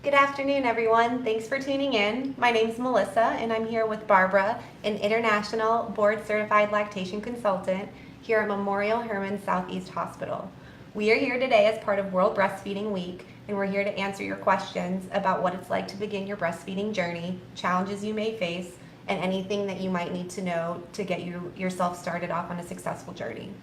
Good afternoon, everyone. Thanks for tuning in. My name is Melissa, and I'm here with Barbara, an international board-certified lactation consultant here at Memorial Hermann Southeast Hospital. We are here today as part of World Breastfeeding Week, and we're here to answer your questions about what it's like to begin your breastfeeding journey, challenges you may face, and anything that you might need to know to get yourself started off on a successful journey.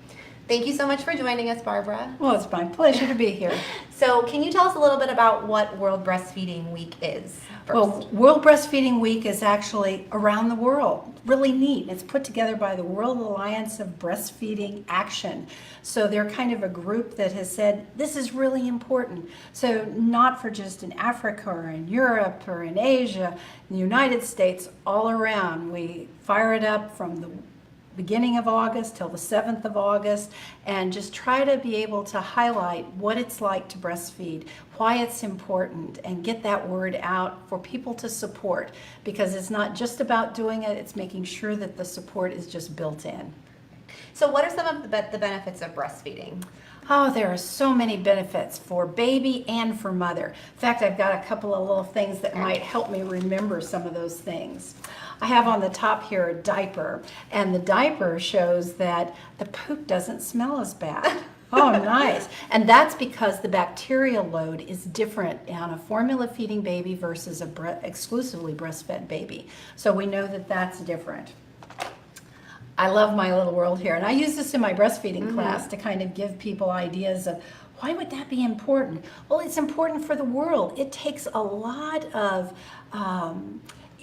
Thank you so much for joining us, Barbara. Well, it's my pleasure to be here. So can you tell us a little bit about what World Breastfeeding Week is first? Well, World Breastfeeding Week is actually around the world. Really neat. It's put together by the World Alliance of Breastfeeding Action. So they're kind of a group that has said, this is really important. So not for just in Africa or in Europe or in Asia, in the United States, all around. We fire it up from the beginning of August till the 7th of August, and just try to be able to highlight what it's like to breastfeed, why it's important, and get that word out for people to support, because it's not just about doing it, it's making sure that the support is just built in. So what are some of the benefits of breastfeeding? Oh, there are so many benefits for baby and for mother. In fact, I've got a couple of little things that might help me remember some of those things. I have on the top here a diaper, and the diaper shows that the poop doesn't smell as bad. Oh, nice. And that's because the bacterial load is different on a formula feeding baby versus a exclusively breastfed baby. So we know that that's different. I love my little world here, and I use this in my breastfeeding class to kind of give people ideas of why would that be important? Well, it's important for the world. It takes a lot of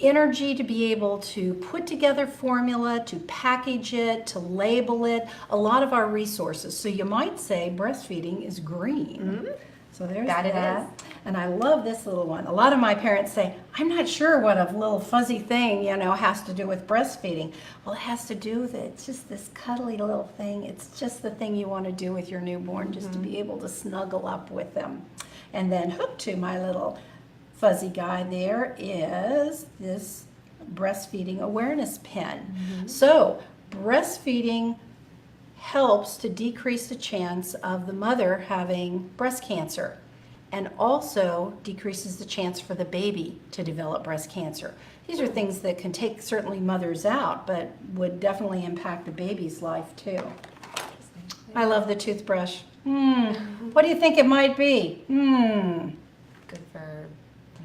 energy to be able to put together formula, to package it, to label it, a lot of our resources. So you might say breastfeeding is green. So there's that. It is. And I love this little one. A lot of my parents say, I'm not sure what a little fuzzy thing, has to do with breastfeeding. Well, it has to do with it. It's just this cuddly little thing. It's just the thing you want to do with your newborn, just to be able to snuggle up with them. And then hooked to my little fuzzy guy there is this breastfeeding awareness pin. So breastfeeding helps to decrease the chance of the mother having breast cancer, and also decreases the chance for the baby to develop breast cancer. These are things that can take certainly mothers out, but would definitely impact the baby's life too. I love the toothbrush. What do you think it might be? Good for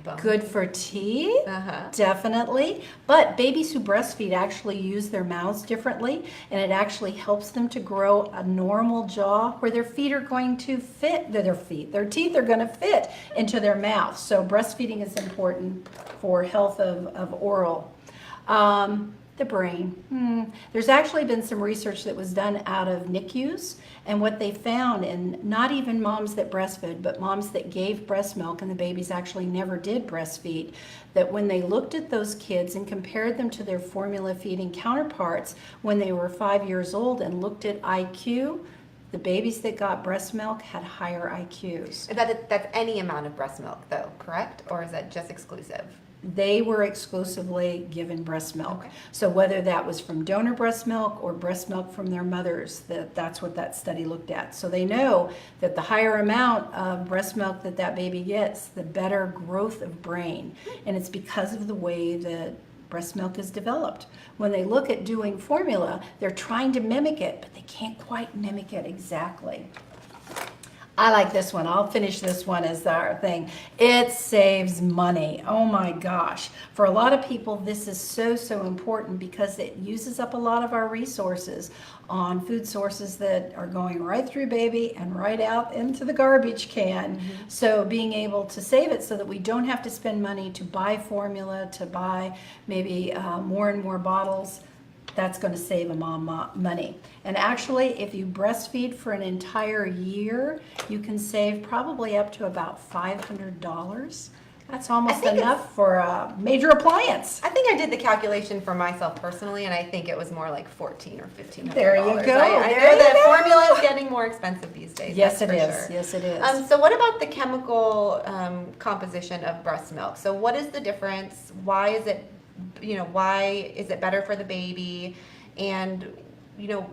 bones. Good for teeth, definitely. But babies who breastfeed actually use their mouths differently, and it actually helps them to grow a normal jaw where their feet are going to fit, their teeth are going to fit into their mouth. So breastfeeding is important for health of oral. The brain. There's actually been some research that was done out of NICUs, and what they found, and not even moms that breastfed, but moms that gave breast milk and the babies actually never did breastfeed, that when they looked at those kids and compared them to their formula feeding counterparts when they were 5 years old and looked at IQ, the babies that got breast milk had higher IQs. That's any amount of breast milk, though, correct? Or is that just exclusive? They were exclusively given breast milk. So whether that was from donor breast milk or breast milk from their mothers, that's what that study looked at. So they know that the higher amount of breast milk that baby gets, the better growth of brain. And it's because of the way that breast milk is developed. When they look at doing formula, they're trying to mimic it, but they can't quite mimic it exactly. I like this one. I'll finish this one as our thing. It saves money. Oh my gosh. For a lot of people, this is so important because it uses up a lot of our resources on food sources that are going right through baby and right out into the garbage can. So being able to save it so that we don't have to spend money to buy formula, to buy maybe more and more bottles, that's going to save a mom money. And actually, if you breastfeed for an entire year, you can save probably up to about $500. That's almost enough for a major appliance. I think I did the calculation for myself personally, and I think it was more like $1,400 or $1,500. There you go. I know that formula is getting more expensive these days. Yes, it is. Yes, it is. So what about the chemical composition of breast milk? So what is the difference? Why is it better for the baby? And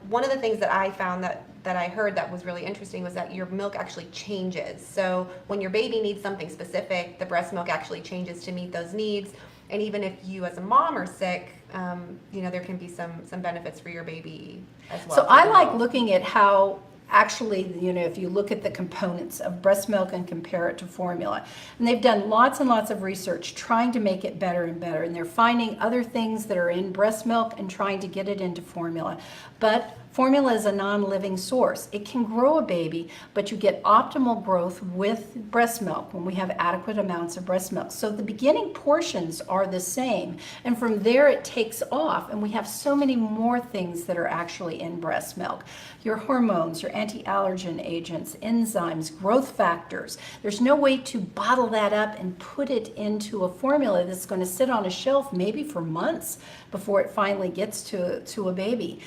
one of the things that I found that that I heard that was really interesting was that your milk actually changes. So when your baby needs something specific, the breast milk actually changes to meet those needs. And even if you as a mom are sick, there can be some benefits for your baby as well. So I like looking at how actually, if you look at the components of breast milk and compare it to formula, and they've done lots and lots of research trying to make it better and better, and they're finding other things that are in breast milk and trying to get it into formula. But formula is a non-living source. It can grow a baby, but you get optimal growth with breast milk when we have adequate amounts of breast milk. So the beginning portions are the same, and from there it takes off, and we have so many more things that are actually in breast milk. Your hormones, your anti-allergen agents, enzymes, growth factors. There's no way to bottle that up and put it into a formula that's going to sit on a shelf maybe for months before it finally gets to a baby.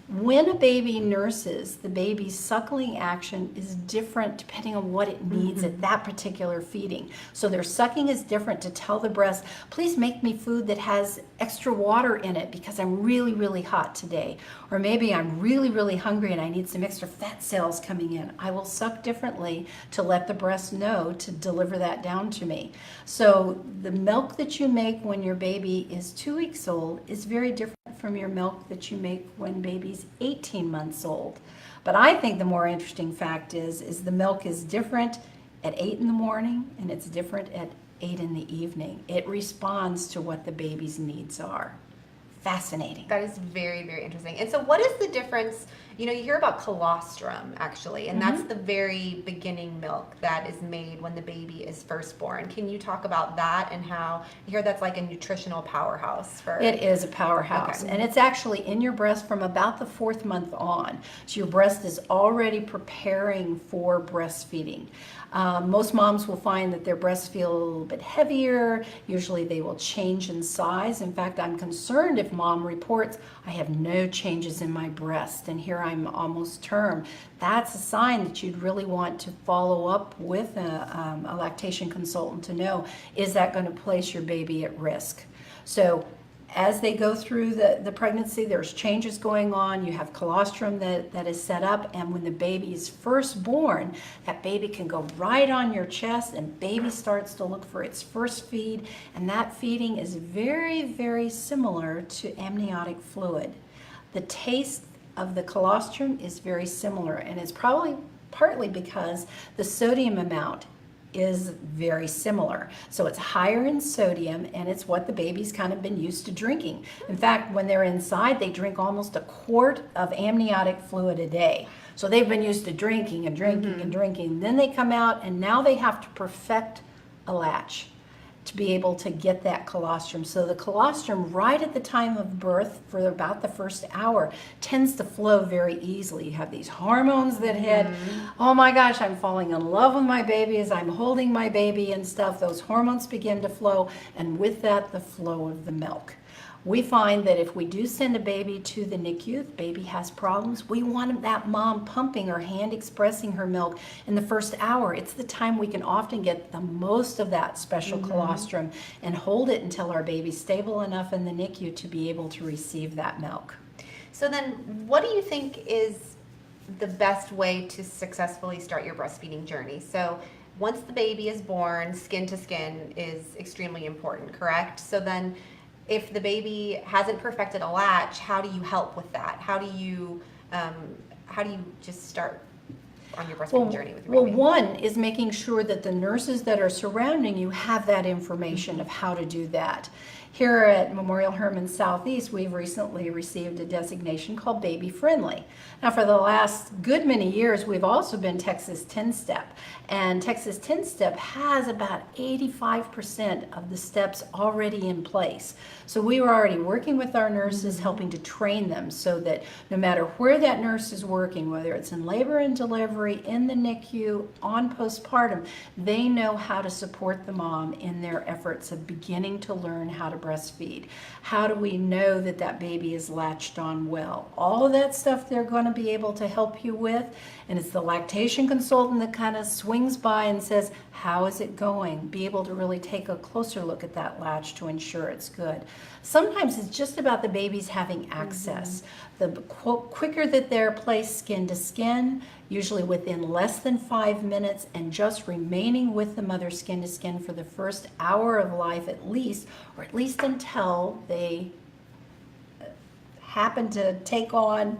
When a baby nurses, the baby's suckling action is different depending on what it needs at that particular feeding. So their sucking is different to tell the breast, please make me food that has extra water in it because I'm really, really hot today. Or maybe I'm really, really hungry and I need some extra fat cells coming in. I will suck differently to let the breast know to deliver that down to me. So the milk that you make when your baby is 2 weeks old is very different from your milk that you make when baby's 18 months old. But I think the more interesting fact is the milk is different at 8 in the morning and it's different at 8 in the evening. It responds to what the baby's needs are. Fascinating. That is very, very interesting. And so what is the difference? You hear about colostrum actually, and that's the very beginning milk that is made when the baby is first born. Can you talk about that and how I hear that's like a nutritional powerhouse for It is a powerhouse, and it's actually in your breast from about the 4th month on. So your breast is already preparing for breastfeeding. Most moms will find that their breasts feel a little bit heavier. Usually they will change in size. In fact, I'm concerned if mom reports, I have no changes in my breast and here I'm almost term. That's a sign that you'd really want to follow up with a lactation consultant to know, is that going to place your baby at risk? So as they go through the pregnancy, there's changes going on. You have colostrum that is set up, and when the baby is first born, that baby can go right on your chest, and baby starts to look for its first feed, and that feeding is very, very similar to amniotic fluid. The taste of the colostrum is very similar, and it's probably partly because the sodium amount is very similar. So it's higher in sodium, and it's what the baby's kind of been used to drinking. In fact, when they're inside, they drink almost a quart of amniotic fluid a day. So they've been used to drinking and drinking and drinking. Then they come out, and now they have to perfect a latch to be able to get that colostrum. So the colostrum right at the time of birth for about the first hour tends to flow very easily. You have these hormones that hit, oh my gosh, I'm falling in love with my baby as I'm holding my baby and stuff. Those hormones begin to flow, and with that, the flow of the milk. We find that if we do send a baby to the NICU, the baby has problems, we want that mom pumping or hand expressing her milk in the first hour. It's the time we can often get the most of that special colostrum and hold it until our baby's stable enough in the NICU to be able to receive that milk. So then what do you think is the best way to successfully start your breastfeeding journey? So once the baby is born, skin to skin is extremely important, correct? So then if the baby hasn't perfected a latch, how do you help with that? How do you just start on your breastfeeding journey with your baby? Well, one is making sure that the nurses that are surrounding you have that information of how to do that. Here at Memorial Hermann Southeast, we've recently received a designation called Baby Friendly. Now, for the last good many years, we've also been Texas 10-step. And Texas 10-step has about 85% of the steps already in place. So we were already working with our nurses, helping to train them so that no matter where that nurse is working, whether it's in labor and delivery, in the NICU, on postpartum, they know how to support the mom in their efforts of beginning to learn how to breastfeed. How do we know that that baby is latched on well? All of that stuff they're going to be able to help you with, and it's the lactation consultant that kind of swings by and says, How is it going? Be able to really take a closer look at that latch to ensure it's good. Sometimes it's just about the babies having access. The quicker that they're placed skin to skin, usually within less than 5 minutes, and just remaining with the mother skin to skin for the first hour of life at least, or at least until they happen to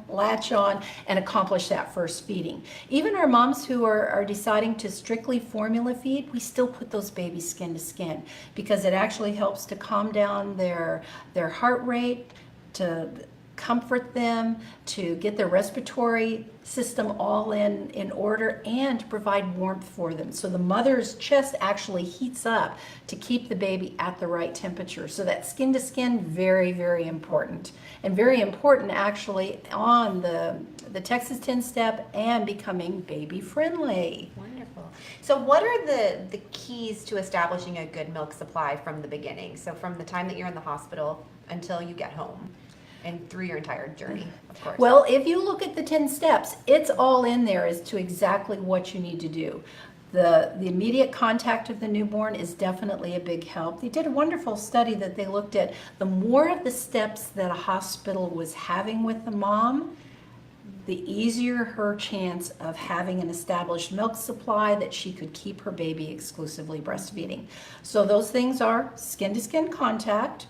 latch on, and accomplish that first feeding. Even our moms who are deciding to strictly formula feed, we still put those babies skin to skin because it actually helps to calm down their heart rate, to comfort them, to get their respiratory system all in order, and to provide warmth for them. So the mother's chest actually heats up to keep the baby at the right temperature. So that skin to skin, very, very important. And very important actually on the Texas 10-step and becoming baby friendly. Wonderful. So what are the keys to establishing a good milk supply from the beginning? So from the time that you're in the hospital until you get home and through your entire journey, of course. Well, if you look at the 10 steps, it's all in there as to exactly what you need to do. The immediate contact of the newborn is definitely a big help. They did a wonderful study that they looked at the more of the steps that a hospital was having with the mom, the easier her chance of having an established milk supply that she could keep her baby exclusively breastfeeding. So those things are skin-to-skin contact,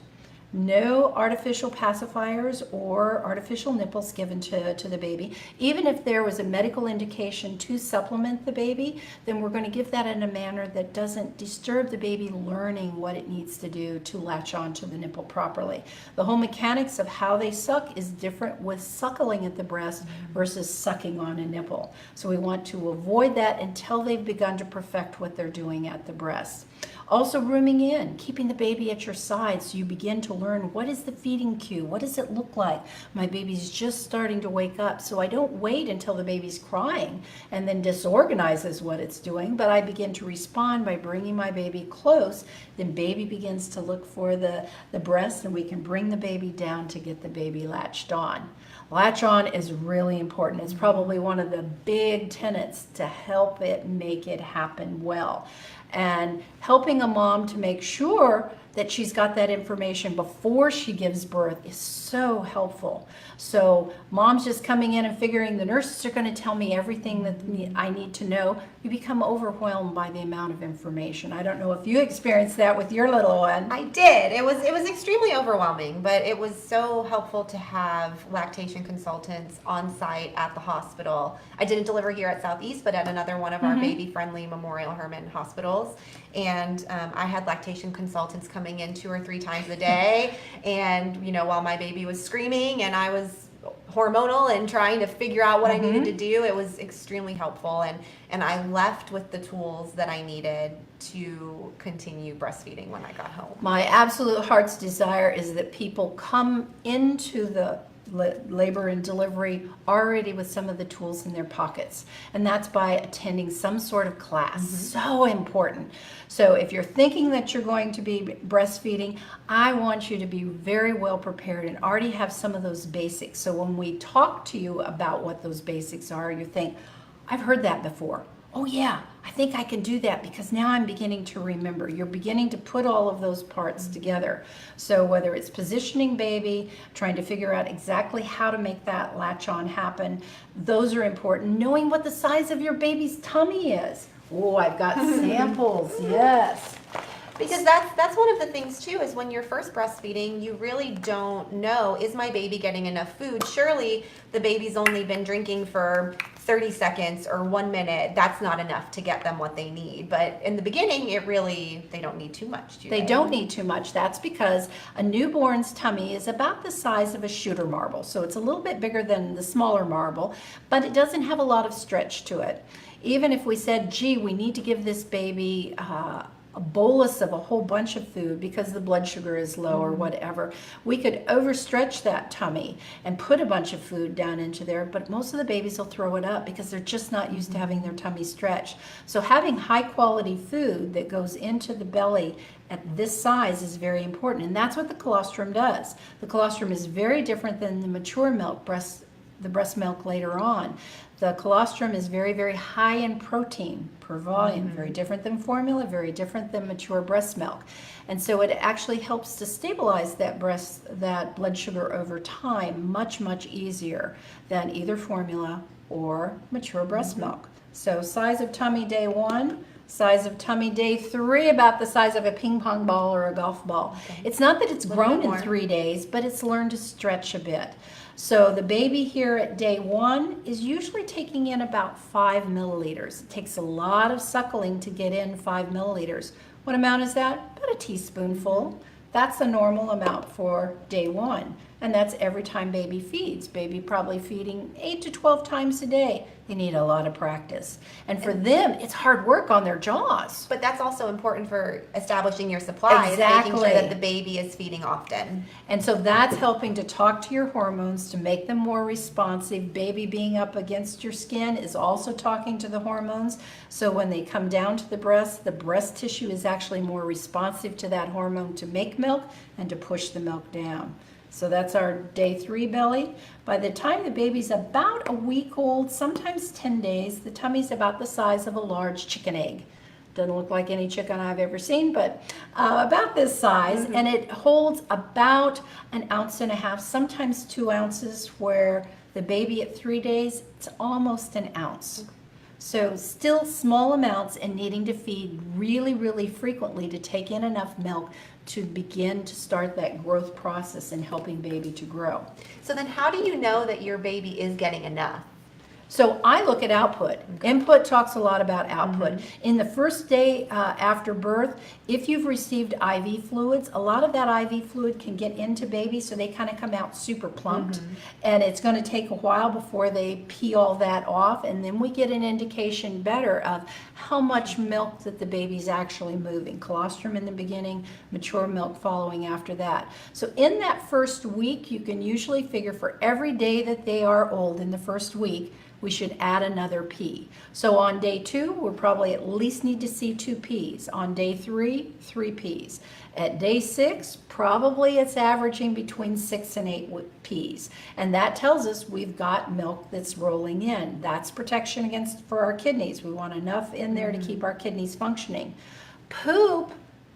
no artificial pacifiers or artificial nipples given to the baby. Even if there was a medical indication to supplement the baby, then we're going to give that in a manner that doesn't disturb the baby learning what it needs to do to latch onto the nipple properly. The whole mechanics of how they suck is different with suckling at the breast versus sucking on a nipple. So we want to avoid that until they've begun to perfect what they're doing at the breast. Also rooming in, keeping the baby at your side so you begin to learn what is the feeding cue, what does it look like? My baby's just starting to wake up, so I don't wait until the baby's crying and then disorganizes what it's doing, but I begin to respond by bringing my baby close. Then baby begins to look for the breast, and we can bring the baby down to get the baby latched on. Latch on is really important. It's probably one of the big tenets to help it make it happen well. And helping a mom to make sure that she's got that information before she gives birth is so helpful. So moms just coming in and figuring the nurses are going to tell me everything that I need to know, you become overwhelmed by the amount of information. I don't know if you experienced that with your little one. I did. It was extremely overwhelming, but it was so helpful to have lactation consultants on site at the hospital. I didn't deliver here at Southeast, but at another one of our baby-friendly Memorial Hermann hospitals. And I had lactation consultants coming in 2 or 3 times a day. And, while my baby was screaming and I was hormonal and trying to figure out what I needed to do, it was extremely helpful. And I left with the tools that I needed to continue breastfeeding when I got home. My absolute heart's desire is that people come into the labor and delivery already with some of the tools in their pockets, and that's by attending some sort of class. So important. So if you're thinking that you're going to be breastfeeding, I want you to be very well prepared and already have some of those basics. So when we talk to you about what those basics are, you think, I've heard that before. Oh yeah, I think I can do that because now I'm beginning to remember. You're beginning to put all of those parts together. So whether it's positioning baby, trying to figure out exactly how to make that latch on happen, those are important. Knowing what the size of your baby's tummy is. Oh, I've got samples, yes. Because that's one of the things too, is when you're first breastfeeding, you really don't know, is my baby getting enough food? Surely the baby's only been drinking for 30 seconds or 1 minute. That's not enough to get them what they need. But in the beginning, they don't need too much, do they? They don't need too much. That's because a newborn's tummy is about the size of a shooter marble. So it's a little bit bigger than the smaller marble, but it doesn't have a lot of stretch to it. Even if we said, gee, we need to give this baby a bolus of a whole bunch of food because the blood sugar is low or whatever, we could overstretch that tummy and put a bunch of food down into there, but most of the babies will throw it up because they're just not used to having their tummy stretched. So having high quality food that goes into the belly at this size is very important, and that's what the colostrum does. The colostrum is very different than the mature milk, the breast milk later on. The colostrum is very, very high in protein per volume, very different than formula, very different than mature breast milk. And so it actually helps to stabilize that blood sugar over time much, much easier than either formula or mature breast milk. So size of tummy day 1, size of tummy day 3, about the size of a ping pong ball or a golf ball. Okay. It's not that it's grown in 3 days, but it's learned to stretch a bit. So the baby here at day 1 is usually taking in about 5 milliliters. It takes a lot of suckling to get in 5 milliliters. What amount is that? About a teaspoonful. That's a normal amount for day 1. And that's every time baby feeds. Baby probably feeding 8 to 12 times a day. They need a lot of practice. And for them, it's hard work on their jaws. But that's also important for establishing your supply. Exactly. Making sure that the baby is feeding often. And so that's helping to talk to your hormones to make them more responsive. Baby being up against your skin is also talking to the hormones. So when they come down to the breast tissue is actually more responsive to that hormone to make milk and to push the milk down. So that's our day 3 belly. By the time the baby's about a week old, sometimes 10 days, the tummy's about the size of a large chicken egg. Doesn't look like any chicken I've ever seen, but about this size. And it holds about 1.5 ounces, sometimes 2 ounces, where the baby at 3 days, it's almost an ounce. So still small amounts and needing to feed really, really frequently to take in enough milk to begin to start that growth process and helping baby to grow. So then how do you know that your baby is getting enough? So I look at output. Input talks a lot about output. In the first day after birth, if you've received IV fluids, a lot of that IV fluid can get into baby, so they kind of come out super plumped. And it's going to take a while before they pee all that off, and then we get an indication better of how much milk that the baby's actually moving. Colostrum in the beginning, mature milk following after that. So in that first week, you can usually figure for every day that they are old in the first week, we should add another pee. So on day 2, we'll probably at least need to see 2 pees. On day 3, 3 pees. At day 6, probably it's averaging between 6 and 8 pees. And that tells us we've got milk that's rolling in. That's protection for our kidneys. We want enough in there to keep our kidneys functioning. Poop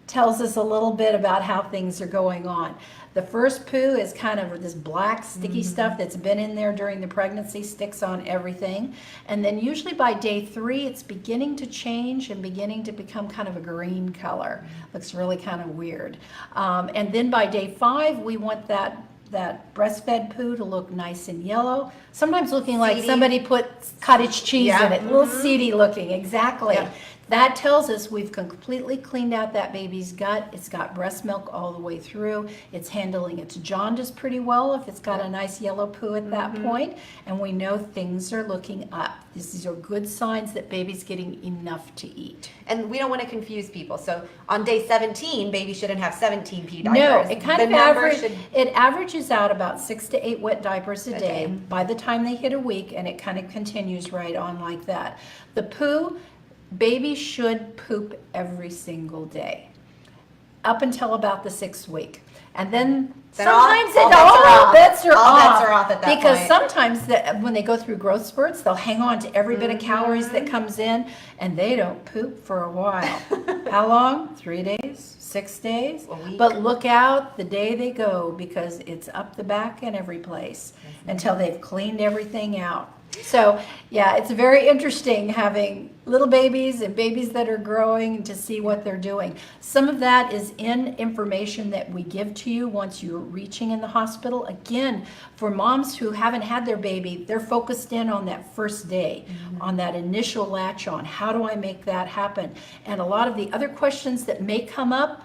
tells us a little bit about how things are going on. The first poo is kind of this black sticky stuff that's been in there during the pregnancy, sticks on everything. And then usually by day 3, it's beginning to change and beginning to become kind of a green color. Looks really kind of weird. And then by day 5, we want that breastfed poo to look nice and yellow, sometimes looking like somebody put cottage cheese in it, a little seedy looking, exactly. Yeah. That tells us we've completely cleaned out that baby's gut. It's got breast milk all the way through. It's handling its jaundice pretty well if it's got a nice yellow poo at that point. And we know things are looking up. These are good signs that baby's getting enough to eat. And we don't want to confuse people. So on day 17, baby shouldn't have 17 pee diapers. No, it kind of averages out about 6 to 8 wet diapers a day by the time they hit a week, and it kind of continues right on like that. The poo, baby should poop every single day up until about the 6th week. And then sometimes all bets are off at that because point. Sometimes when they go through growth spurts, they'll hang on to every bit of calories that comes in, and they don't poop for a while. How long? 3 days? 6 days? A week. But look out the day they go, because it's up the back in every place until they've cleaned everything out. So yeah, it's very interesting having little babies and babies that are growing to see what they're doing. Some of that is in information that we give to you once you're reaching in the hospital. Again, for moms who haven't had their baby, they're focused in on that first day, on that initial latch on. How do I make that happen? And a lot of the other questions that may come up,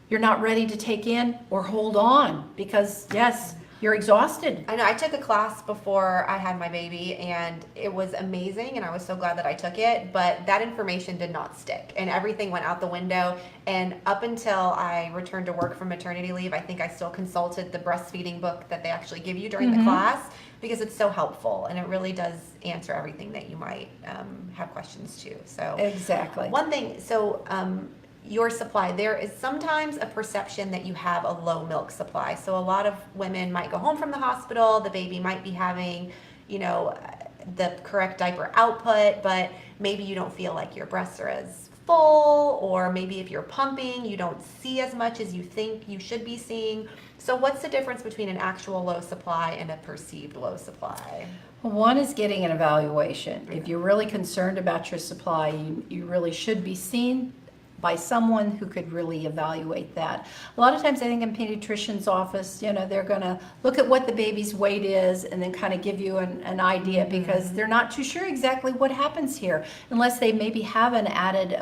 you're not ready to take in or hold on because yes, you're exhausted. I know. I took a class before I had my baby, and it was amazing, and I was so glad that I took it, but that information did not stick, and everything went out the window. And up until I returned to work from maternity leave, I think I still consulted the breastfeeding book that they actually give you during the class, because it's so helpful, and it really does answer everything that you might have questions to. So exactly. One thing, your supply, there is sometimes a perception that you have a low milk supply. So a lot of women might go home from the hospital, the baby might be having, the correct diaper output, but maybe you don't feel like your breasts are as full, or maybe if you're pumping, you don't see as much as you think you should be seeing. So what's the difference between an actual low supply and a perceived low supply? One is getting an evaluation. If you're really concerned about your supply, you really should be seen by someone who could really evaluate that. A lot of times I think in pediatrician's office, they're gonna look at what the baby's weight is and then kind of give you an idea, because they're not too sure exactly what happens here unless they maybe have an added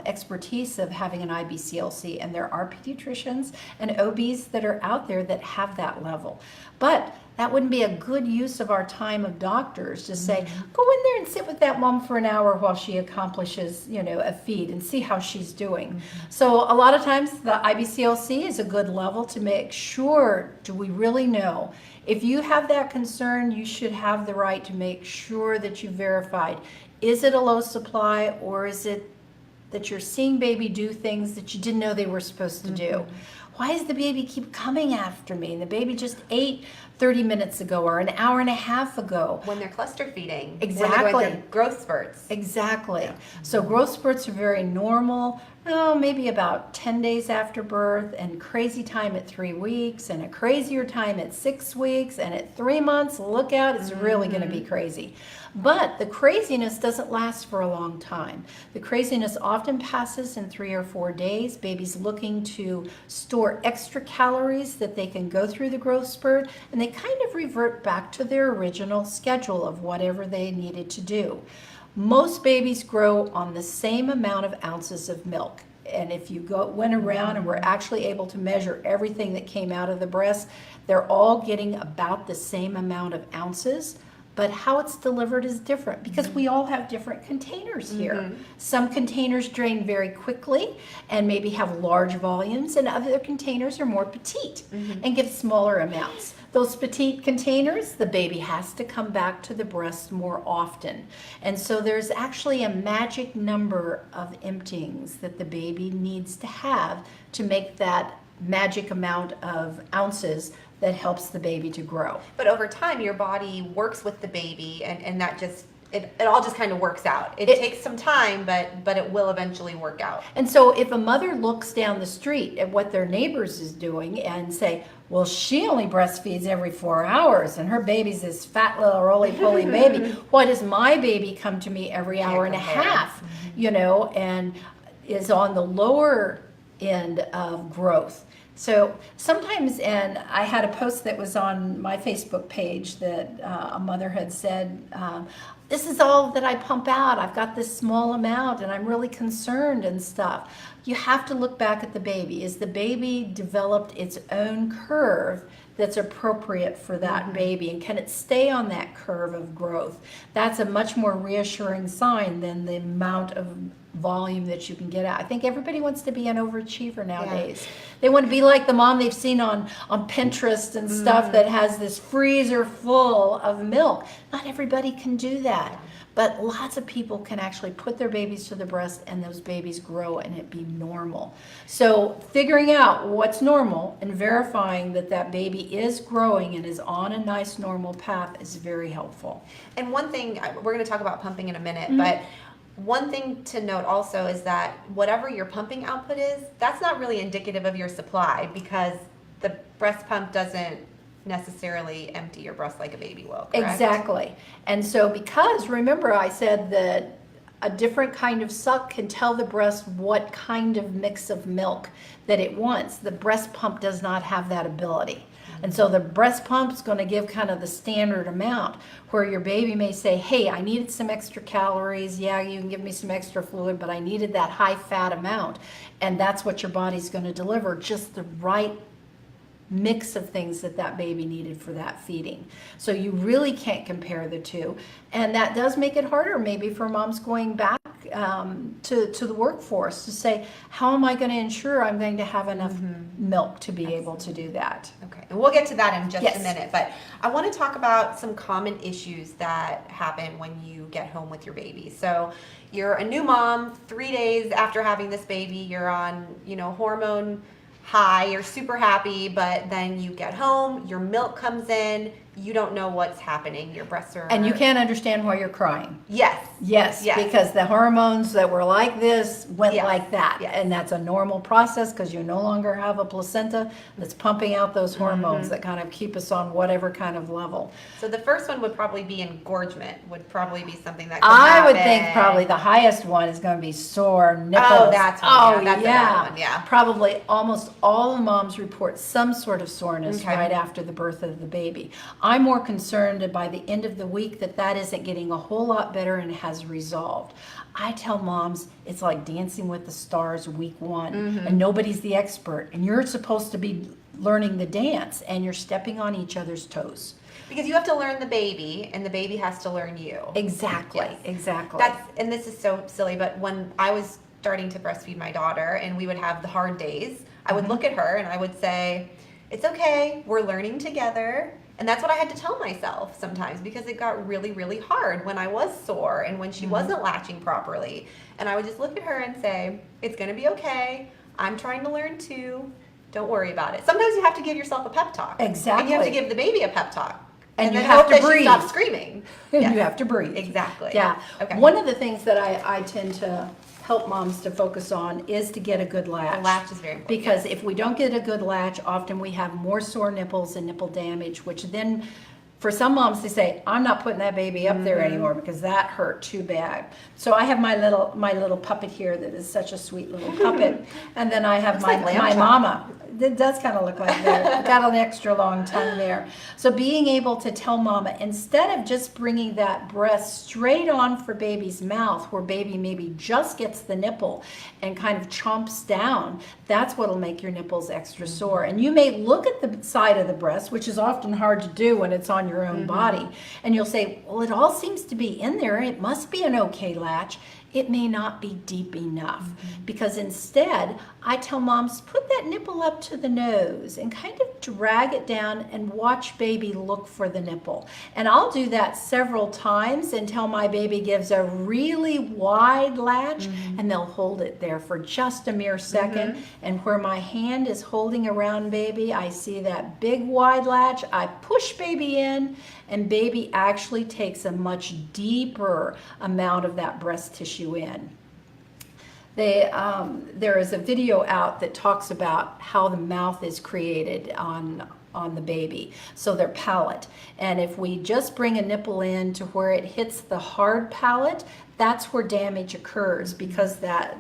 expertise of having an IBCLC, and there are pediatricians and OBs that are out there that have that level. But that wouldn't be a good use of our time of doctors to say, go in there and sit with that mom for an hour while she accomplishes, a feed and see how she's doing. So a lot of times the IBCLC is a good level to make sure, do we really know? If you have that concern, you should have the right to make sure that you verified. Is it a low supply, or is it that you're seeing baby do things that you didn't know they were supposed to do? Why does the baby keep coming after me? And the baby just ate 30 minutes ago or an hour and a half ago. When they're cluster feeding. Exactly. When they're going through growth spurts. Exactly. Yeah. So growth spurts are very normal. Maybe about 10 days after birth, and crazy time at 3 weeks, and a crazier time at 6 weeks, and at 3 months, look out, it's really going to be crazy. But the craziness doesn't last for a long time. The craziness often passes in 3 or 4 days. Baby's looking to store extra calories that they can go through the growth spurt, and they kind of revert back to their original schedule of whatever they needed to do. Most babies grow on the same amount of ounces of milk. And if you went around and were actually able to measure everything that came out of the breast, they're all getting about the same amount of ounces. But how it's delivered is different, because we all have different containers here. Some containers drain very quickly and maybe have large volumes, and other containers are more petite and give smaller amounts. Those petite containers, the baby has to come back to the breast more often. And so there's actually a magic number of emptyings that the baby needs to have to make that magic amount of ounces that helps the baby to grow. But over time, your body works with the baby, and that just, it all just kind of works out. It takes some time, but it will eventually work out. And so if a mother looks down the street at what their neighbors is doing and say, well, she only breastfeeds every 4 hours and her baby's this fat little roly-poly baby. Why does my baby come to me every hour and a half, and is on the lower end of growth? So sometimes, and I had a post that was on my Facebook page that a mother had said, this is all that I pump out. I've got this small amount and I'm really concerned and stuff. You have to look back at the baby. Is the baby developed its own curve that's appropriate for that baby? And can it stay on that curve of growth? That's a much more reassuring sign than the amount of volume that you can get out. I think everybody wants to be an overachiever nowadays. Yeah. They want to be like the mom they've seen on Pinterest and stuff that has this freezer full of milk. Not everybody can do that. But lots of people can actually put their babies to the breast and those babies grow and it be normal. So figuring out what's normal and verifying that that baby is growing and is on a nice normal path is very helpful. And one thing, we're going to talk about pumping in a minute, but one thing to note also is that whatever your pumping output is, that's not really indicative of your supply, because the breast pump doesn't necessarily empty your breast like a baby will, correct? Exactly. And so because, remember I said that a different kind of suck can tell the breast what kind of mix of milk that it wants. The breast pump does not have that ability. And so the breast pump is going to give kind of the standard amount, where your baby may say, hey, I needed some extra calories. Yeah, you can give me some extra fluid, but I needed that high fat amount. And that's what your body's going to deliver, just the right mix of things that that baby needed for that feeding. So you really can't compare the two. And that does make it harder maybe for moms going back to the workforce to say, how am I going to ensure I'm going to have enough milk to be able to do that? Okay, and we'll get to that in just a minute, but I want to talk about some common issues that happen when you get home with your baby. So you're a new mom, 3 days after having this baby, you're on, hormone high, you're super happy, but then you get home, your milk comes in, you don't know what's happening. Your breasts are... And you can't understand why you're crying. Yes. Yes, because the hormones that were like this went like that. Yes. And that's a normal process because you no longer have a placenta that's pumping out those hormones that kind of keep us on whatever kind of level. So the first one would probably be engorgement, would probably be something that could I would happen. think probably the highest one is going to be sore nipples. Oh, that's one. Oh, That's another one, yeah. Probably almost all the moms report some sort of soreness Okay. right after the birth of the baby. I'm more concerned by the end of the week that isn't getting a whole lot better and has resolved. I tell moms it's like Dancing with the Stars week 1 and nobody's the expert and you're supposed to be learning the dance and you're stepping on each other's toes. Because you have to learn the baby, and the baby has to learn you. Exactly, Yes. exactly. And this is so silly, but when I was starting to breastfeed my daughter and we would have the hard days, I would look at her and I would say, it's okay, we're learning together. And that's what I had to tell myself sometimes because it got really, really hard when I was sore and when she wasn't latching properly. And I would just look at her and say, it's going to be okay. I'm trying to learn too. Don't worry about it. Sometimes you have to give yourself a pep talk. Exactly. And you have to give the baby a pep talk. And you then have hope to that breathe. She stops screaming. Yes. You have to breathe. Exactly. Yeah. Okay. One of the things that I tend to help moms to focus on is to get a good latch. The latch is very important. Because if we don't get a good latch, often we have more sore nipples and nipple damage, which then for some moms they say, I'm not putting that baby up there anymore because that hurt too bad. So I have my little puppet here that is such a sweet little puppet. And then I have Looks like lamb my chop. mama. It does kind of look like that. Got an extra long tongue there. So being able to tell mama, instead of just bringing that breast straight on for baby's mouth, where baby maybe just gets the nipple and kind of chomps down, that's what'll make your nipples extra sore. And you may look at the side of the breast, which is often hard to do when it's on your own body, and you'll say, well, it all seems to be in there. It must be an okay latch. It may not be deep enough because instead I tell moms, put that nipple up to the nose and kind of drag it down and watch baby look for the nipple. And I'll do that several times until my baby gives a really wide latch and they'll hold it there for just a mere second. And where my hand is holding around baby, I see that big wide latch. I push baby in and baby actually takes a much deeper amount of that breast tissue in. There is a video out that talks about how the mouth is created on the baby, so their palate. And if we just bring a nipple in to where it hits the hard palate, that's where damage occurs because that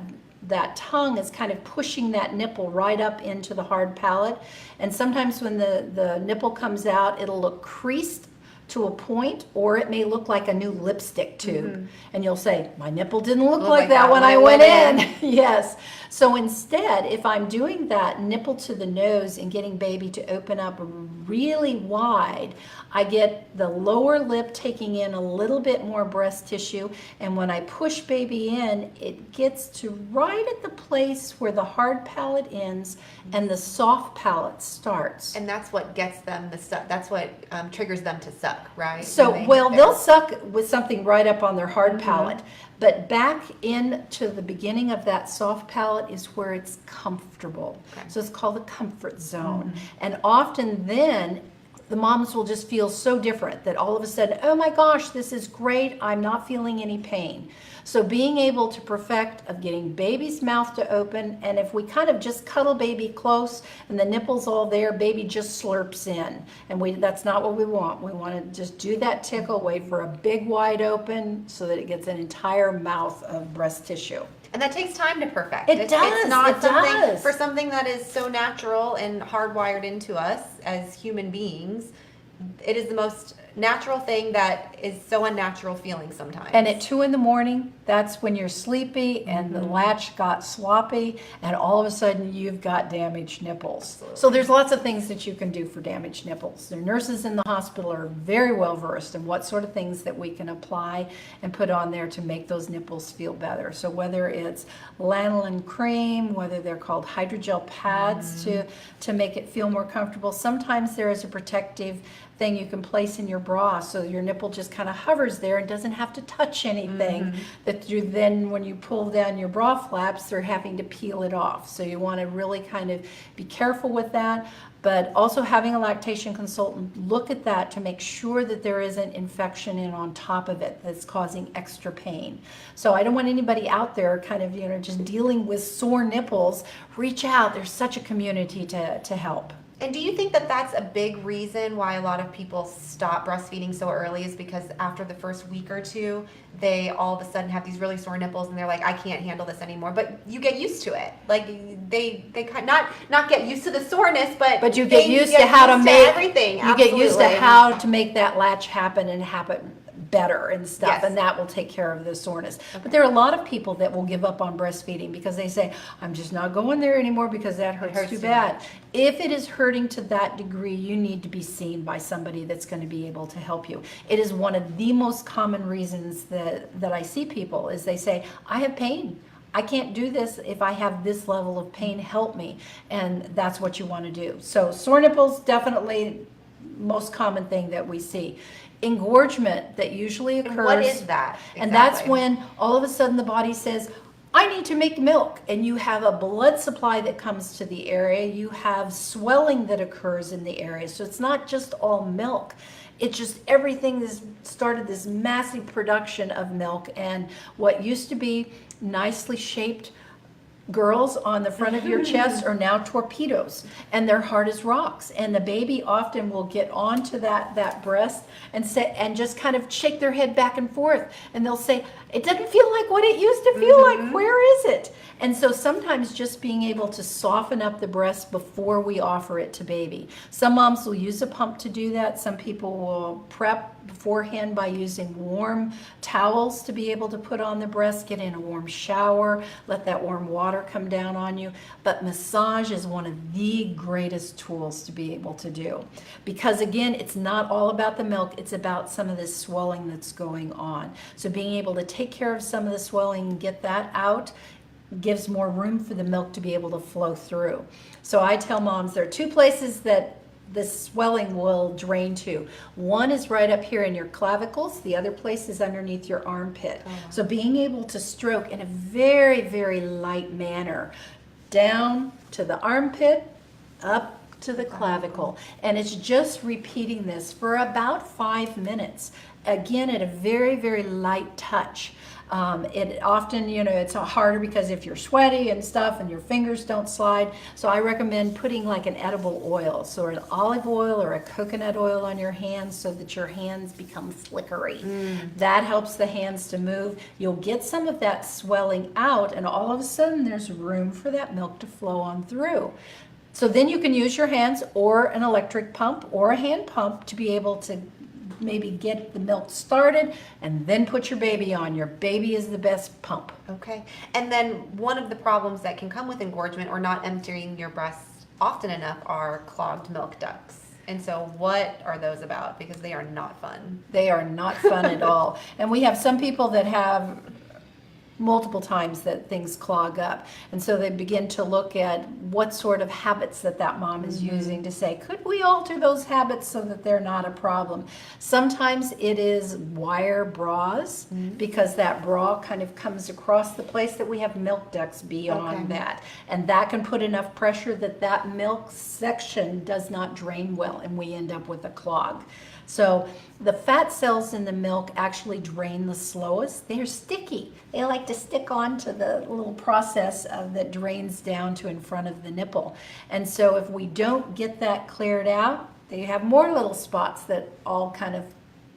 tongue is kind of pushing that nipple right up into the hard palate. And sometimes when the nipple comes out, it'll look creased to a point, or it may look like a new lipstick tube. And you'll say, my nipple didn't look like that when I went in. Yes. So instead, if I'm doing that nipple to the nose and getting baby to open up really wide, I get the lower lip taking in a little bit more breast tissue. And when I push baby in, it gets to right at the place where the hard palate ends and the soft palate starts. And that's what gets them that's what triggers them to suck, right? So, they'll suck with something right up on their hard palate, but back into the beginning of that soft palate is where it's comfortable. Okay. So it's called the comfort zone. And often then, the moms will just feel so different that all of a sudden, oh my gosh, this is great, I'm not feeling any pain. So being able to perfect of getting baby's mouth to open, and if we kind of just cuddle baby close and the nipple's all there, baby just slurps in. And that's not what we want. We want to just do that tickle, wait for a big wide open so that it gets an entire mouth of breast tissue. And that takes time to perfect. It does, It's not it something does. for something that is so natural and hardwired into us as human beings. It is the most natural thing that is so unnatural feeling sometimes. And at 2 a.m, that's when you're sleepy and the latch got sloppy and all of a sudden you've got damaged nipples. So there's lots of things that you can do for damaged nipples. The nurses in the hospital are very well versed in what sort of things that we can apply and put on there to make those nipples feel better. So whether it's lanolin cream, whether they're called hydrogel pads to make it feel more comfortable. Sometimes there is a protective thing you can place in your bra, so your nipple just kind of hovers there and doesn't have to touch anything. That you then, when you pull down your bra flaps, they're having to peel it off. So you want to really kind of be careful with that. But also having a lactation consultant look at that to make sure that there isn't infection in on top of it that's causing extra pain. So I don't want anybody out there kind of, just dealing with sore nipples. Reach out. There's such a community to help. And do you think that that's a big reason why a lot of people stop breastfeeding so early, is because after the first week or two, they all of a sudden have these really sore nipples and they're like, I can't handle this anymore. But you get used to it. Like they not get used to the soreness, but you get used to how to make everything. You get used to how to make that latch happen and happen better and stuff, Yes. and that will take care of the soreness. But there are a lot of people that will give up on breastfeeding because they say, I'm just not going there anymore because that hurts too bad. much. If it is hurting to that degree, you need to be seen by somebody that's going to be able to help you. It is one of the most common reasons that I see people is they say, I have pain. I can't do this if I have this level of pain. Help me. And that's what you want to do. So sore nipples, definitely most common thing that we see. Engorgement that usually occurs. And what is that? And that's exactly? when all of a sudden the body says, I need to make milk, and you have a blood supply that comes to the area. You have swelling that occurs in the area. So it's not just all milk. It's just everything has started this massive production of milk, and what used to be nicely shaped girls on the front of your chest are now torpedoes, and they're hard as rocks, and the baby often will get onto that breast and just kind of shake their head back and forth, and they'll say, it doesn't feel like what it used to feel like. Where is it? And so sometimes just being able to soften up the breast before we offer it to baby. Some moms will use a pump to do that. Some people will prep beforehand by using warm towels to be able to put on the breast, get in a warm shower, let that warm water come down on you. But massage is one of the greatest tools to be able to do. Because again, it's not all about the milk, it's about some of this swelling that's going on. So being able to take care of some of the swelling and get that out gives more room for the milk to be able to flow through. So I tell moms there are two places that this swelling will drain to. One is right up here in your clavicles. The other place is underneath your armpit. So being able to stroke in a very, very light manner down to the armpit, up to the clavicle. And it's just repeating this for about 5 minutes. Again, at a very, very light touch. It often, it's harder because if you're sweaty and stuff and your fingers don't slide. So I recommend putting like an edible oil, so an olive oil or a coconut oil on your hands so that your hands become flickery. That helps the hands to move. You'll get some of that swelling out, and all of a sudden there's room for that milk to flow on through. So then you can use your hands or an electric pump or a hand pump to be able to maybe get the milk started and then put your baby on. Your baby is the best pump. Okay. And then one of the problems that can come with engorgement or not emptying your breasts often enough are clogged milk ducts. And so what are those about? Because they are not fun. They are not fun at all. And we have some people that have multiple times that things clog up, and so they begin to look at what sort of habits that mom is using to say, could we alter those habits so that they're not a problem? Sometimes it is wire bras, because that bra kind of comes across the place that we have milk ducts beyond that, and that can put enough pressure that milk section does not drain well, and we end up with a clog. So the fat cells in the milk actually drain the slowest. They're sticky. They like to stick onto the little process that drains down to in front of the nipple. And so if we don't get that cleared out, they have more little spots that all kind of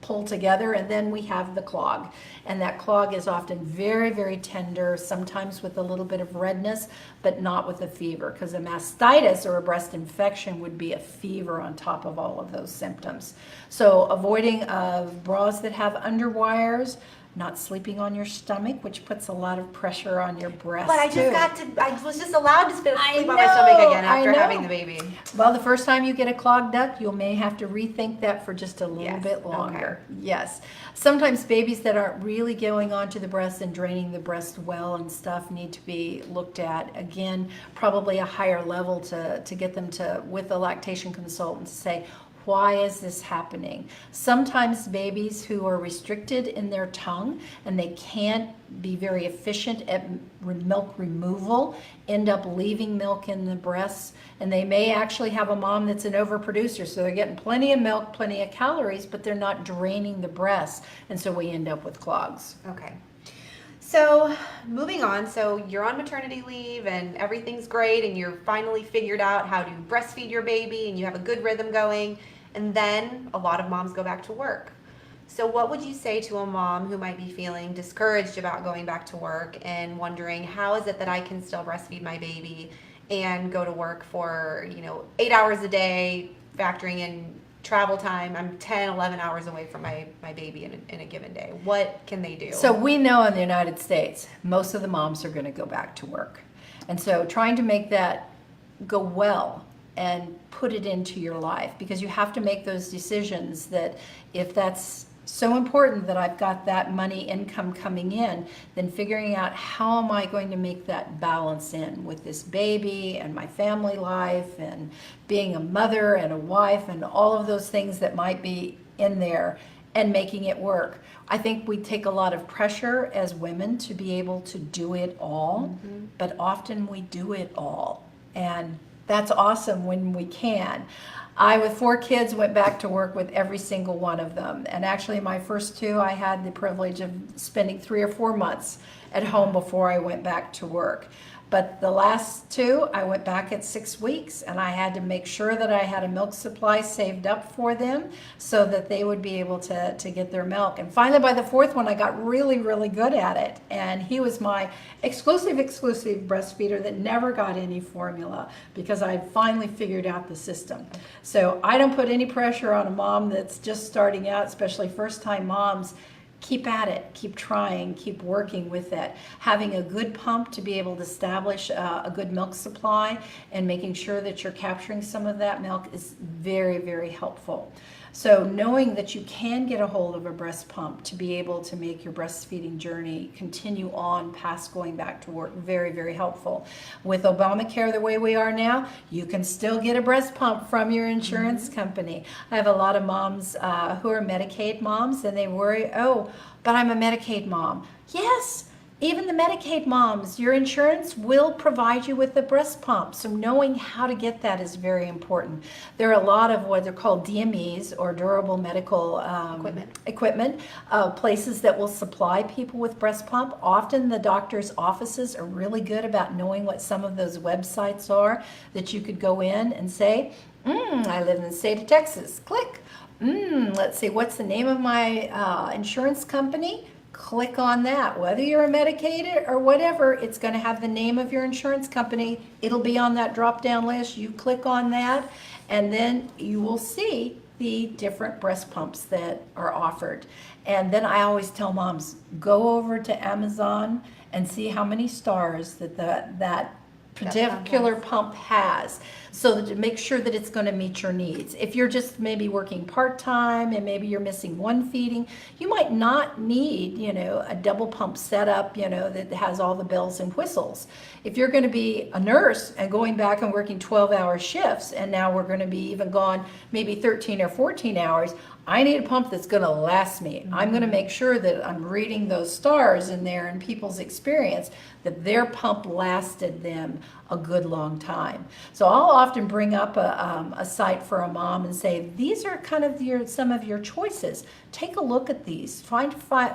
pull together, and then we have the clog. And that clog is often very, very tender, sometimes with a little bit of redness, but not with a fever, because a mastitis or a breast infection would be a fever on top of all of those symptoms. So avoiding of bras that have underwires, not sleeping on your stomach, which puts a lot of pressure on your breast. But I was just allowed to sleep on my stomach again after having the baby. Well, the first time you get a clogged duct, you may have to rethink that for just a little bit longer. Okay. Yes. Sometimes babies that aren't really going onto the breast and draining the breast well and stuff need to be looked at. Again, probably a higher level to get them to, with a lactation consultant, to say, why is this happening? Sometimes babies who are restricted in their tongue and they can't be very efficient at milk removal end up leaving milk in the breasts, and they may actually have a mom that's an overproducer, so they're getting plenty of milk, plenty of calories, but they're not draining the breasts, and so we end up with clogs. Okay. So moving on, so you're on maternity leave and everything's great and you're finally figured out how to breastfeed your baby and you have a good rhythm going, and then a lot of moms go back to work. So what would you say to a mom who might be feeling discouraged about going back to work and wondering, how is it that I can still breastfeed my baby and go to work for, 8 hours a day, factoring in travel time? I'm 10, 11 hours away from my baby in a given day. What can they do? So we know in the United States, most of the moms are going to go back to work. And so trying to make that go well and put it into your life, because you have to make those decisions that if that's so important that I've got that money income coming in, then figuring out how am I going to make that balance in with this baby and my family life and being a mother and a wife and all of those things that might be in there and making it work. I think we take a lot of pressure as women to be able to do it all, but often we do it all. And that's awesome when we can. I, with 4 kids, went back to work with every single one of them. And actually, my first 2, I had the privilege of spending 3 or 4 months at home before I went back to work. But the last 2, I went back at 6 weeks, and I had to make sure that I had a milk supply saved up for them so that they would be able to get their milk. And finally, by the 4th one, I got really, really good at it. And he was my exclusive breastfeeder that never got any formula because I finally figured out the system. So I don't put any pressure on a mom that's just starting out, especially first-time moms. Keep at it, keep trying, keep working with it. Having a good pump to be able to establish a good milk supply and making sure that you're capturing some of that milk is very, very helpful. So knowing that you can get a hold of a breast pump to be able to make your breastfeeding journey continue on past going back to work, very, very helpful. With Obamacare the way we are now, you can still get a breast pump from your insurance company. I have a lot of moms who are Medicaid moms, and they worry, oh, but I'm a Medicaid mom. Yes. Even the Medicaid moms, your insurance will provide you with the breast pump. So knowing how to get that is very important. There are a lot of what are called DMEs, or durable medical equipment, places that will supply people with breast pump. Often the doctor's offices are really good about knowing what some of those websites are that you could go in and say, I live in the state of Texas. Click. Let's see, what's the name of my insurance company? Click on that. Whether you're a Medicaid or whatever, it's going to have the name of your insurance company. It'll be on that drop-down list. You click on that, and then you will see the different breast pumps that are offered. And then I always tell moms, go over to Amazon and see how many stars that particular pump has, so that to make sure that it's going to meet your needs. If you're just maybe working part-time and maybe you're missing one feeding, you might not need, a double pump setup, that has all the bells and whistles. If you're going to be a nurse and going back and working 12-hour shifts, and now we're going to be even gone maybe 13 or 14 hours, I need a pump that's going to last me. I'm going to make sure that I'm reading those stars in there and people's experience, that their pump lasted them a good long time. So I'll often bring up a site for a mom and say, these are kind of some of your choices. Take a look at these.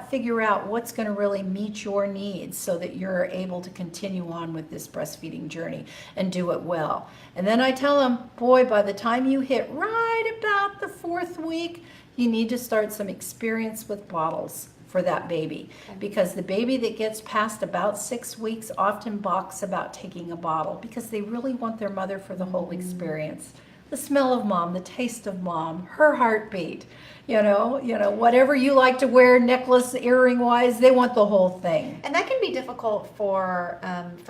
Figure out what's going to really meet your needs so that you're able to continue on with this breastfeeding journey and do it well. And then I tell them, boy, by the time you hit right about the 4th week, you need to start some experience with bottles for that baby, because the baby that gets past about 6 weeks often balks about taking a bottle because they really want their mother for the whole experience. The smell of mom, the taste of mom, her heartbeat, whatever you like to wear, necklace, earring wise, they want the whole thing. And that can be difficult for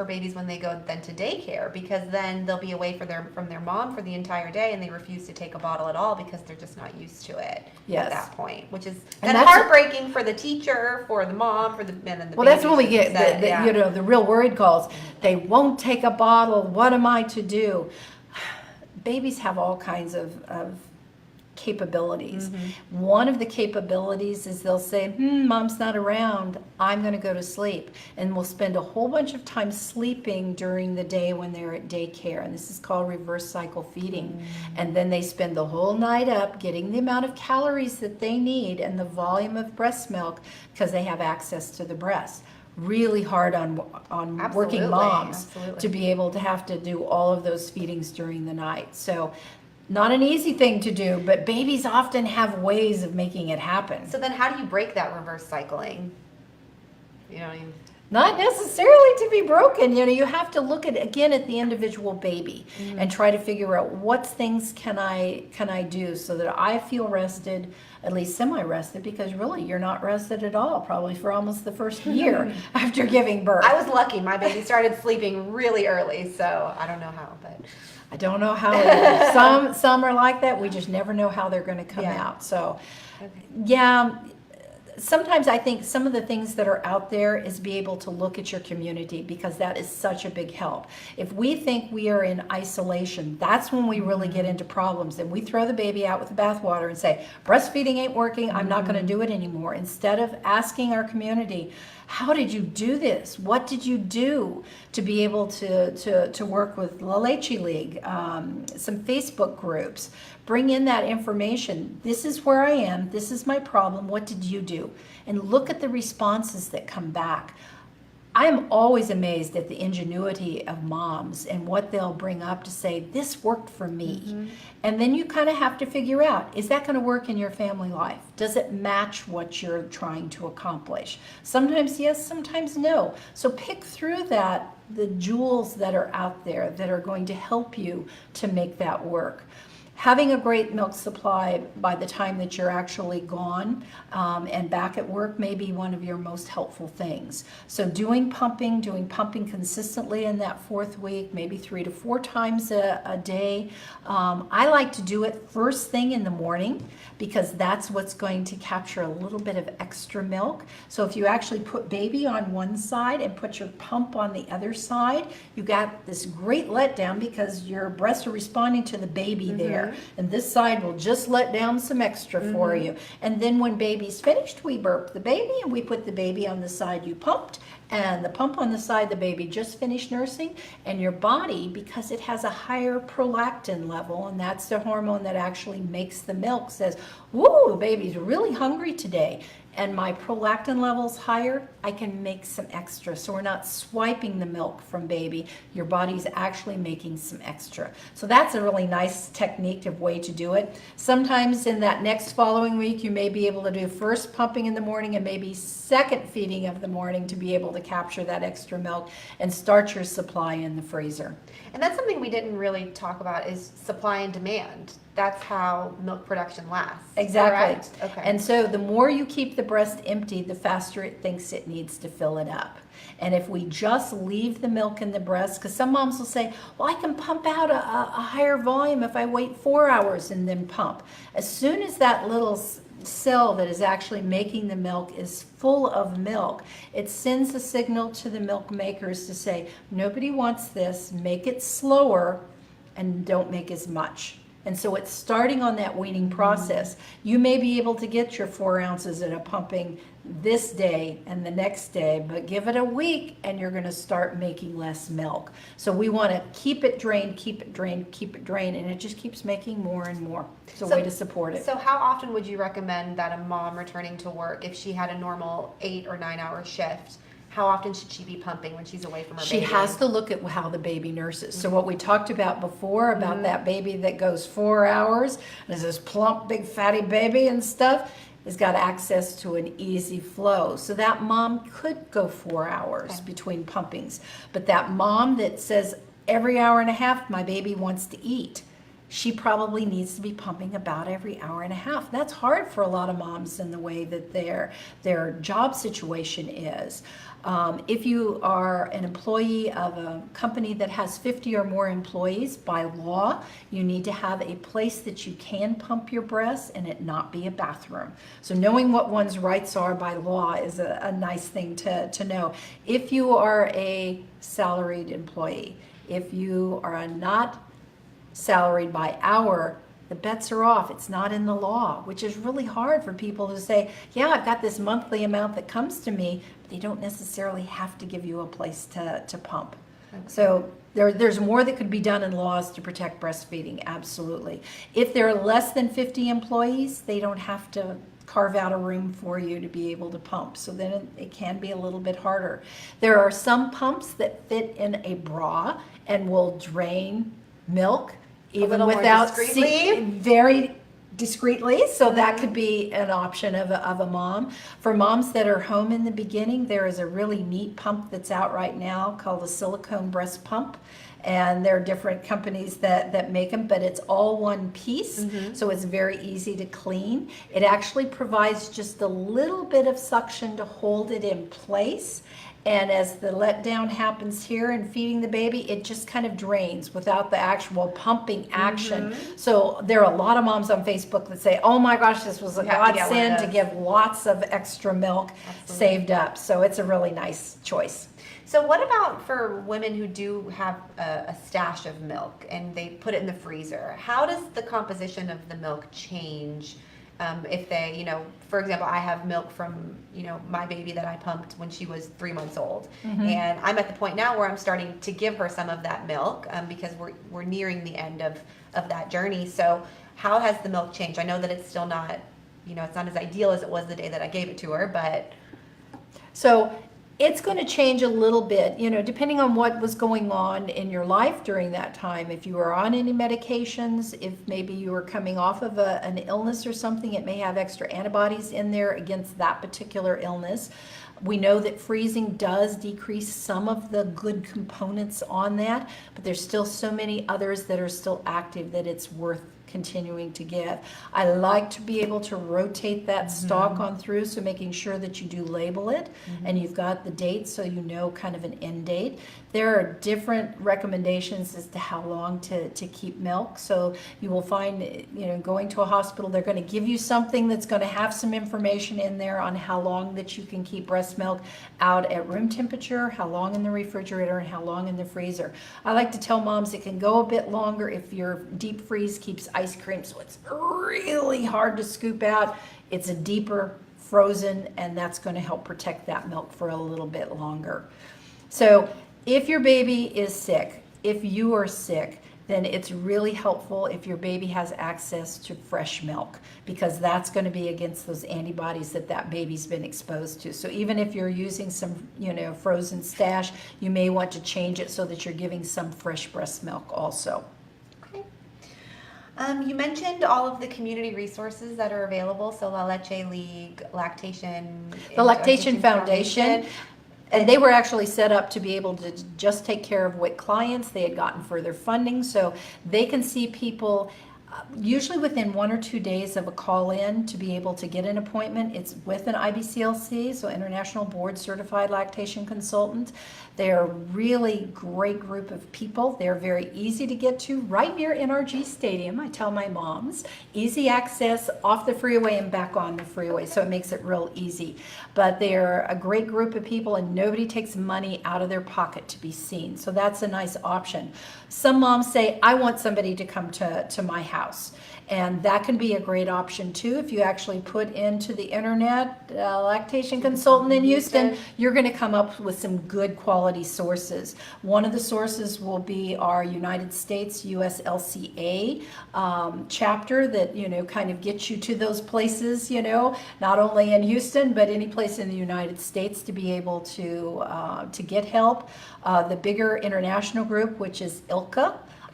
babies when they go then to daycare, because then they'll be away from their mom for the entire day, and they refuse to take a bottle at all because they're just not used to it at that point, which is that's heartbreaking for the teacher, for the mom, for the men and the well, that's when we get the real worried calls. They won't take a bottle. What am I to do? Babies have all kinds of capabilities. One of the capabilities is they'll say, mom's not around, I'm going to go to sleep. And we'll spend a whole bunch of time sleeping during the day when they're at daycare. And this is called reverse cycle feeding. And then they spend the whole night up getting the amount of calories that they need and the volume of breast milk because they have access to the breast. Really hard on working moms to be able to have to do all of those feedings during the night. So not an easy thing to do, but babies often have ways of making it happen. So then how do you break that reverse cycling? You know what I mean? Not necessarily to be broken. You know, you have to look at the individual baby and try to figure out what things can I do so that I feel rested, at least semi-rested, because really you're not rested at all, probably for almost the first year after giving birth. I was lucky. My baby started sleeping really early, so I don't know how, but I don't know how it is. Some are like that. We just never know how they're going to come out. So, sometimes I think some of the things that are out there is be able to look at your community, because that is such a big help. If we think we are in isolation, that's when we really get into problems, and we throw the baby out with the bathwater and say, breastfeeding ain't working, I'm not going to do it anymore. Instead of asking our community, how did you do this? What did you do to be able to work with La Leche League, some Facebook groups? Bring in that information. This is where I am. This is my problem. What did you do? And look at the responses that come back. I am always amazed at the ingenuity of moms and what they'll bring up to say, this worked for me. And then you kind of have to figure out, is that going to work in your family life? Does it match what you're trying to accomplish? Sometimes yes, sometimes no. So pick through that, the jewels that are out there that are going to help you to make that work. Having a great milk supply by the time that you're actually gone and back at work may be one of your most helpful things. So doing pumping consistently in that 4th week, maybe 3 to 4 times a day. I like to do it first thing in the morning, because that's what's going to capture a little bit of extra milk. So if you actually put baby on one side and put your pump on the other side, you got this great letdown because your breasts are responding to the baby there. And this side will just let down some extra for you. And then when baby's finished, we burp the baby and we put the baby on the side you pumped, and the pump on the side the baby just finished nursing. And your body, because it has a higher prolactin level, and that's the hormone that actually makes the milk, says, whoa, the baby's really hungry today. And my prolactin level's higher, I can make some extra. So we're not swiping the milk from baby. Your body's actually making some extra. So that's a really nice technique of way to do it. Sometimes in that next following week, you may be able to do first pumping in the morning and maybe second feeding of the morning to be able to capture that extra milk and start your supply in the freezer. And that's something we didn't really talk about, is supply and demand. That's how milk production lasts. Exactly. Correct? Okay. And so the more you keep the breast empty, the faster it thinks it needs to fill it up. And if we just leave the milk in the breast, because some moms will say, well, I can pump out a higher volume if I wait 4 hours and then pump. As soon as that little cell that is actually making the milk is full of milk, it sends a signal to the milk makers to say, nobody wants this, make it slower and don't make as much. And so it's starting on that weaning process. You may be able to get your 4 ounces at a pumping this day and the next day, but give it a week and you're going to start making less milk. So we want to keep it drained, keep it drained, keep it drained, and it just keeps making more and more. It's a way to support it. So how often would you recommend that a mom returning to work, if she had a normal 8 or 9 hour shift, how often should she be pumping when she's away from her baby? She has to look at how the baby nurses. So what we talked about before, about that baby that goes 4 hours, and is this plump, big, fatty baby and stuff, has got access to an easy flow. So that mom could go 4 hours between pumpings. But that mom that says every hour and a half, my baby wants to eat, she probably needs to be pumping about every hour and a half. That's hard for a lot of moms in the way that their job situation is. If you are an employee of a company that has 50 or more employees, by law, you need to have a place that you can pump your breasts and it not be a bathroom. So knowing what one's rights are by law is a nice thing to know. If you are a salaried employee, if you are not salaried by hour, the bets are off. It's not in the law, which is really hard for people to say, yeah, I've got this monthly amount that comes to me, but they don't necessarily have to give you a place to pump. Okay. So there's more that could be done in laws to protect breastfeeding, absolutely. If there are less than 50 employees, they don't have to carve out a room for you to be able to pump. So then it can be a little bit harder. There are some pumps that fit in a bra and will drain milk even without very discreetly. So that could be an option of a mom. For moms that are home in the beginning, there is a really neat pump that's out right now called a silicone breast pump. And there are different companies that make them, but it's all one piece, so it's very easy to clean. It actually provides just a little bit of suction to hold it in place. And as the letdown happens here in feeding the baby, it just kind of drains without the actual pumping action. So there are a lot of moms on Facebook that say, oh my gosh, this was a godsend to give lots of extra milk saved up. So it's a really nice choice. So what about for women who do have a stash of milk and they put it in the freezer? How does the composition of the milk change if they, for example, I have milk from, my baby that I pumped when she was 3 months old. And I'm at the point now where I'm starting to give her some of that milk because we're nearing the end of that journey. So how has the milk changed? I know that it's still not, it's not as ideal as it was the day that I gave it to her, but. So it's going to change a little bit, depending on what was going on in your life during that time. If you were on any medications, if maybe you were coming off of an illness or something, it may have extra antibodies in there against that particular illness. We know that freezing does decrease some of the good components on that, but there's still so many others that are still active that it's worth continuing to give. I like to be able to rotate that stock on through, so making sure that you do label it and you've got the date so you know kind of an end date. There are different recommendations as to how long to keep milk. So you will find, going to a hospital, they're going to give you something that's going to have some information in there on how long that you can keep breast milk out at room temperature, how long in the refrigerator, and how long in the freezer. I like to tell moms it can go a bit longer if your deep freeze keeps ice cream, so it's really hard to scoop out. It's a deeper frozen, and that's going to help protect that milk for a little bit longer. So if your baby is sick, if you are sick, then it's really helpful if your baby has access to fresh milk, because that's going to be against those antibodies that baby's been exposed to. So even if you're using some, frozen stash, you may want to change it so that you're giving some fresh breast milk also. Okay. You mentioned all of the community resources that are available, so La Leche League, Lactation, the Lactation Foundation. And they were actually set up to be able to just take care of WIC clients. They had gotten further funding, so they can see people usually within 1 or 2 days of a call in to be able to get an appointment. It's with an IBCLC, so International Board Certified Lactation Consultant. They're a really great group of people. They're very easy to get to, right near NRG Stadium. I tell my moms, easy access off the freeway and back on the freeway, so it makes it real easy. But they're a great group of people, and nobody takes money out of their pocket to be seen, so that's a nice option. Some moms say, I want somebody to come to my house. And that can be a great option too. If you actually put into the internet lactation consultant in Houston, you're going to come up with some good quality sources. One of the sources will be our United States USLCA chapter that kind of gets you to those places, not only in Houston but any place in the United States to be able to get help. The bigger international group, which is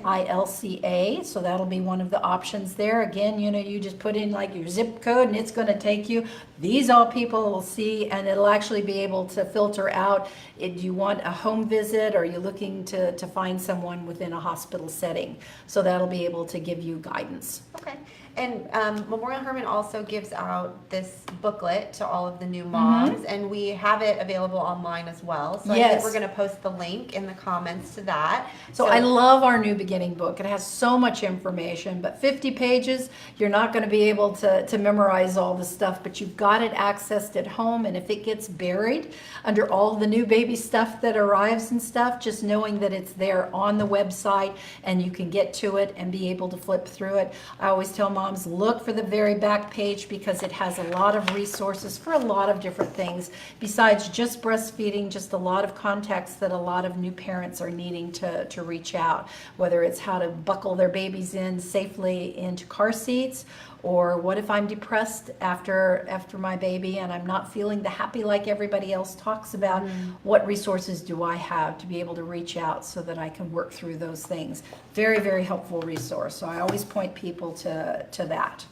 ILCA, so that'll be one of the options there. Again, you just put in like your zip code and it's going to take you. These all people will see, and it'll actually be able to filter out if you want a home visit or you're looking to find someone within a hospital setting. So that'll be able to give you guidance. Okay. And Memorial Hermann also gives out this booklet to all of the new moms, and we have it available online as well. So I think we're going to post the link in the comments to that. So I love our new beginning beginning book. It has so much information, but 50 pages, you're not going to be able to memorize all the stuff, but you've got it accessed at home. And if it gets buried under all the new baby stuff that arrives and stuff, just knowing that it's there on the website and you can get to it and be able to flip through it. I always tell moms, look for the very back page because it has a lot of resources for a lot of different things besides just breastfeeding, just a lot of contexts that a lot of new parents are needing to reach out, whether it's how to buckle their babies in safely into car seats, or what if I'm depressed after my baby and I'm not feeling the happy like everybody else talks about. What resources do I have to be able to reach out so that I can work through those things? Very, very helpful resource. So I always point people to that.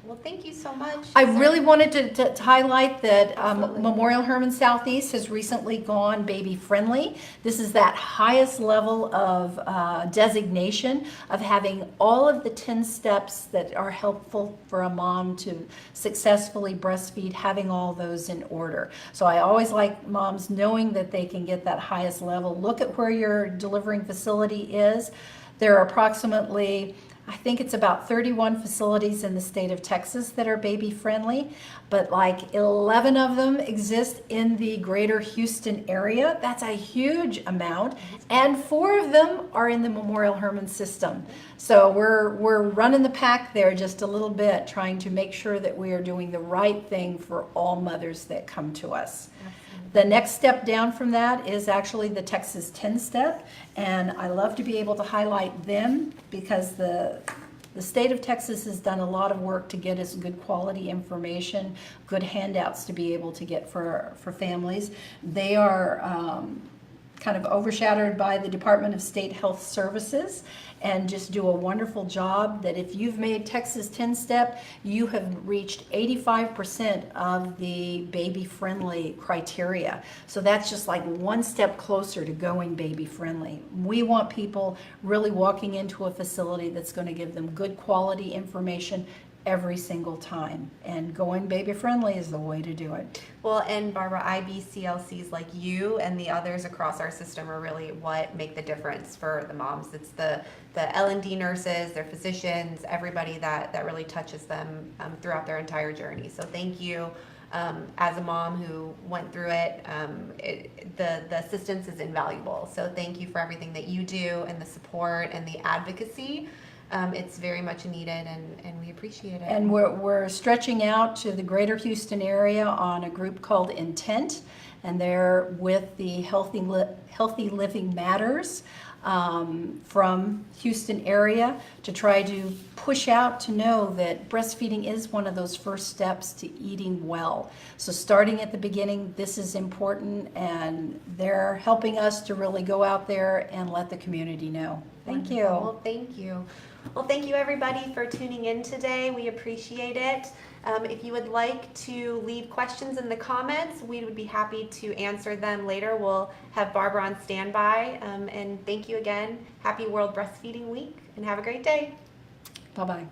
Well, thank you so much. I really wanted to highlight that Absolutely. Memorial Hermann Southeast has recently gone baby friendly. This is that highest level of designation of having all of the 10 steps that are helpful for a mom to successfully breastfeed, having all those in order. So I always like moms knowing that they can get that highest level. Look at where your delivering facility is. There are approximately, I think it's about 31 facilities in the state of Texas that are baby friendly, but like 11 of them exist in the greater Houston area. That's a huge amount. And 4 of them are in the Memorial Hermann system. So we're running the pack there just a little bit, trying to make sure that we are doing the right thing for all mothers that come to us. The next step down from that is actually the Texas 10 step, and I love to be able to highlight them because the state of Texas has done a lot of work to get us good quality information, good handouts to be able to get for families. They are kind of overshadowed by the Department of State Health Services and just do a wonderful job that if you've made Texas 10 step, you have reached 85% of the baby friendly criteria. So that's just like one step closer to going baby friendly. We want people really walking into a facility that's going to give them good quality information every single time, and going baby friendly is the way to do it. Well, and Barbara, IBCLCs like you and the others across our system are really what make the difference for the moms. It's the L&D nurses, their physicians, everybody that really touches them throughout their entire journey. So thank you. As a mom who went through it, the assistance is invaluable. So thank you for everything that you do and the support and the advocacy. It's very much needed, and we appreciate it. And we're stretching out to the greater Houston area on a group called Intent, and they're with the Healthy Living Matters from Houston area to try to push out to know that breastfeeding is one of those first steps to eating well. So starting at the beginning, this is important, and they're helping us to really go out there and let the community know. Thank you. Well, thank you. Well, thank you everybody for tuning in today. We appreciate it. If you would like to leave questions in the comments, we would be happy to answer them later. We'll have Barbara on standby. And thank you again. Happy World Breastfeeding Week, and have a great day. Bye-bye.